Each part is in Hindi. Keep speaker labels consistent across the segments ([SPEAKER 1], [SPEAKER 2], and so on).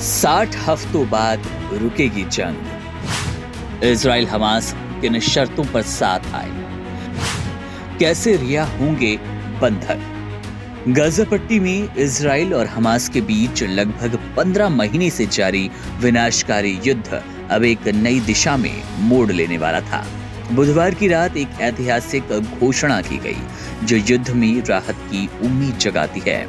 [SPEAKER 1] 60 हफ्तों बाद रुकेगी जंग। इजराइल हमास किन शर्तों पर साथ आए, कैसे रिहा होंगे बंधक। गाजा पट्टी में इजराइल और हमास के बीच लगभग 15 महीने से जारी विनाशकारी युद्ध अब एक नई दिशा में मोड़ लेने वाला था। बुधवार की रात एक ऐतिहासिक घोषणा की गई जो युद्ध में राहत की उम्मीद जगाती है।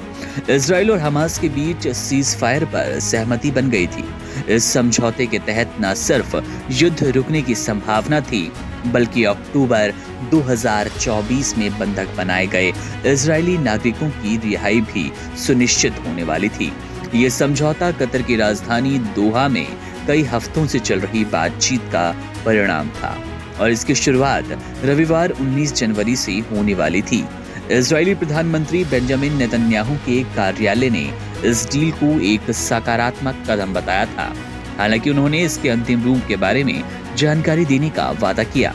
[SPEAKER 1] इजराइल और हमास के बीच सीज फायर पर सहमति बन गई थी। इस समझौते के तहत न सिर्फ युद्ध रुकने की संभावना थी, बल्कि अक्टूबर 2024 में बंधक बनाए गए इजरायली नागरिकों की रिहाई भी सुनिश्चित होने वाली थी। ये समझौता कतर की राजधानी दोहा में कई हफ्तों से चल रही बातचीत का परिणाम था और इसकी शुरुआत रविवार 19 जनवरी से होने वाली थी। इजरायली प्रधानमंत्री बेंजामिन नेतन्याहू के कार्यालय ने इस डील को एक सकारात्मक कदम बताया था, हालांकि उन्होंने इसके अंतिम रूप के बारे में जानकारी देने का वादा किया।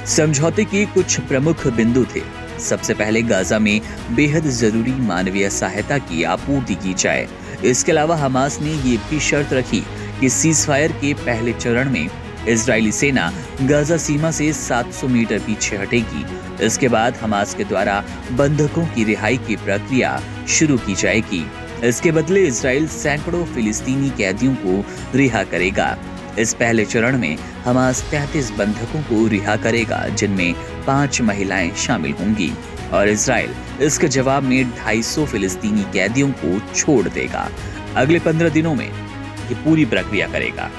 [SPEAKER 1] समझौते के कुछ प्रमुख बिंदु थे। सबसे पहले गाजा में बेहद जरूरी मानवीय सहायता की आपूर्ति की जाए। इसके अलावा हमास ने ये भी शर्त रखी कि सीज फायर के पहले चरण में इजरायली सेना गाजा सीमा से 700 मीटर पीछे हटेगी। इसके बाद हमास के द्वारा बंधकों की रिहाई की प्रक्रिया शुरू की जाएगी। इसके बदले इजराइल सैकड़ों फिलिस्तीनी कैदियों को रिहा करेगा। इस पहले चरण में हमास 33 बंधकों को रिहा करेगा, जिनमें 5 महिलाएं शामिल होंगी, और इजराइल इसके जवाब में 250 फिलिस्तीनी कैदियों को छोड़ देगा। अगले 15 दिनों में ये पूरी प्रक्रिया करेगा।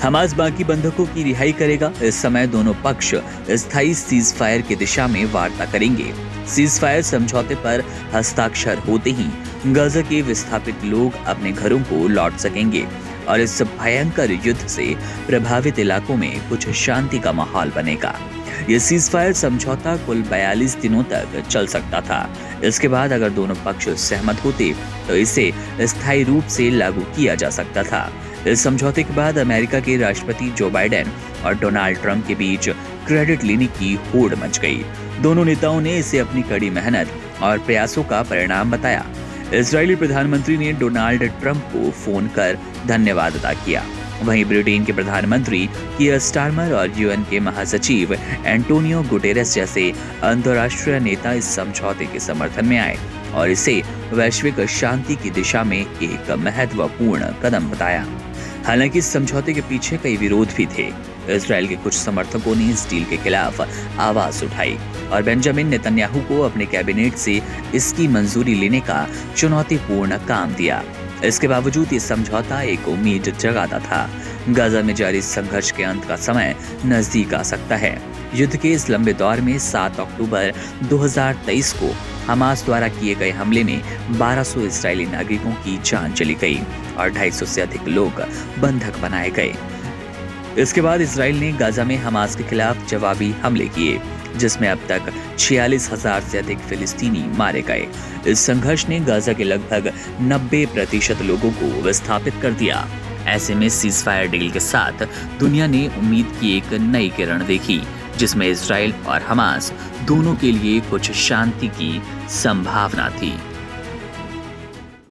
[SPEAKER 1] हमास बाकी बंधकों की रिहाई करेगा। इस समय दोनों पक्ष स्थायी सीज फायर की दिशा में वार्ता करेंगे। सीज फायर समझौते पर हस्ताक्षर होते ही गाजा के विस्थापित लोग अपने घरों को लौट सकेंगे और इस भयंकर युद्ध से प्रभावित इलाकों में कुछ शांति का माहौल बनेगा। ये सीज फायर समझौता कुल 42 दिनों तक चल सकता था। इसके बाद अगर दोनों पक्ष सहमत होते तो इसे स्थायी रूप से लागू किया जा सकता था। इस समझौते के बाद अमेरिका के राष्ट्रपति जो बाइडेन और डोनाल्ड ट्रंप के बीच क्रेडिट लेने की होड़ मच गई। दोनों नेताओं ने इसे अपनी कड़ी मेहनत और प्रयासों का परिणाम बताया। इजरायली प्रधानमंत्री ने डोनाल्ड ट्रंप को फोन कर धन्यवाद अदा किया। वहीं ब्रिटेन के प्रधानमंत्री कीयर स्टारमर और यूएन के महासचिव एंटोनियो गुटेरेस जैसे अंतर्राष्ट्रीय नेता इस समझौते के समर्थन में आए और इसे वैश्विक शांति की दिशा में एक महत्वपूर्ण कदम बताया। हालांकि इस समझौते के पीछे कई विरोध भी थे। इजराइल के कुछ समर्थकों ने इस डील के खिलाफ आवाज उठाई और बेंजामिन नेतन्याहू को अपने कैबिनेट से इसकी मंजूरी लेने का चुनौतीपूर्ण काम दिया। इसके बावजूद ये समझौता एक उम्मीद जगाता था। गाजा में जारी संघर्ष के अंत का समय नजदीक आ सकता है। युद्ध के इस लंबे दौर में 7 अक्टूबर 2023 को हमास द्वारा किए गए हमले में 1200 इजरायली नागरिकों की जान चली गई और 250 से अधिक लोग बंधक बनाए गए। इसके बाद इजराइल ने गाजा में हमास के खिलाफ जवाबी हमले किए, जिसमें अब तक 46,000 से अधिक फिलिस्तीनी मारे गए। इस संघर्ष ने गाजा के लगभग 90% लोगों को विस्थापित कर दिया। ऐसे में सीज फायर डील के साथ दुनिया ने उम्मीद की एक नई किरण देखी, जिसमें इजराइल और हमास दोनों के लिए कुछ शांति की संभावना थी।